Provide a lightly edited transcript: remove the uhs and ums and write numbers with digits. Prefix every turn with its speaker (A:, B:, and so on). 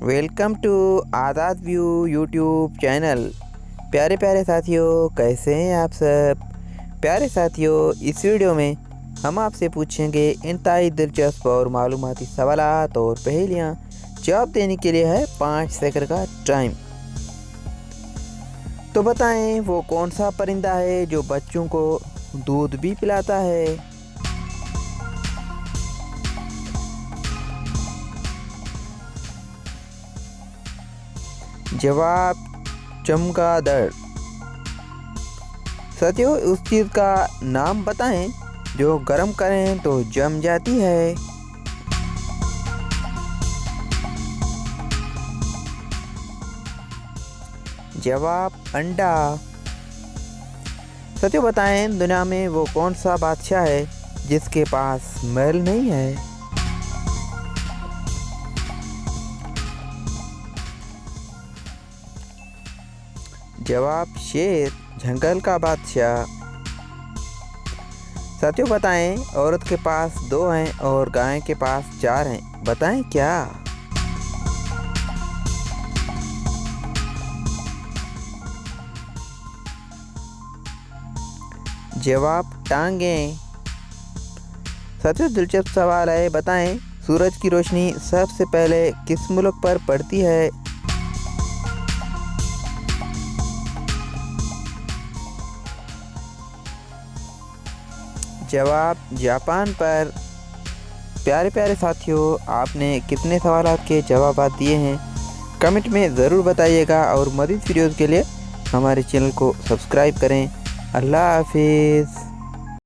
A: Welcome to Azad view YouTube channel. प्यारे प्यारे साथियों, कैसे हैं आप सब। प्यारे साथियों, इस वीडियो में हम आपसे पूछेंगे इंतहाई दिलचस्प और मालूमाती सवालात और पहेलियाँ। जवाब देने के लिए है 5 सेकंड का टाइम। तो बताएं वो कौन सा परिंदा है जो बच्चों को दूध भी पिलाता है। जवाब चमगादड़। साथियों, उस चीज़ का नाम बताएं जो गर्म करें तो जम जाती है। जवाब अंडा। साथियों, बताएं दुनिया में वो कौन सा बादशाह है जिसके पास महल नहीं है। जवाब शेर, जंगल का बादशाह। साथियों, बताएं औरत के पास 2 हैं और गाय के पास 4 हैं, बताएं क्या। जवाब टांगें। साथियों, दिलचस्प सवाल है, बताएं सूरज की रोशनी सबसे पहले किस मुल्क पर पड़ती है। जवाब जापान पर। प्यारे प्यारे साथियों, आपने कितने सवालात के जवाब दिए हैं कमेंट में ज़रूर बताइएगा और मज़ीद वीडियोज़ के लिए हमारे चैनल को सब्सक्राइब करें। अल्लाह हाफिज़।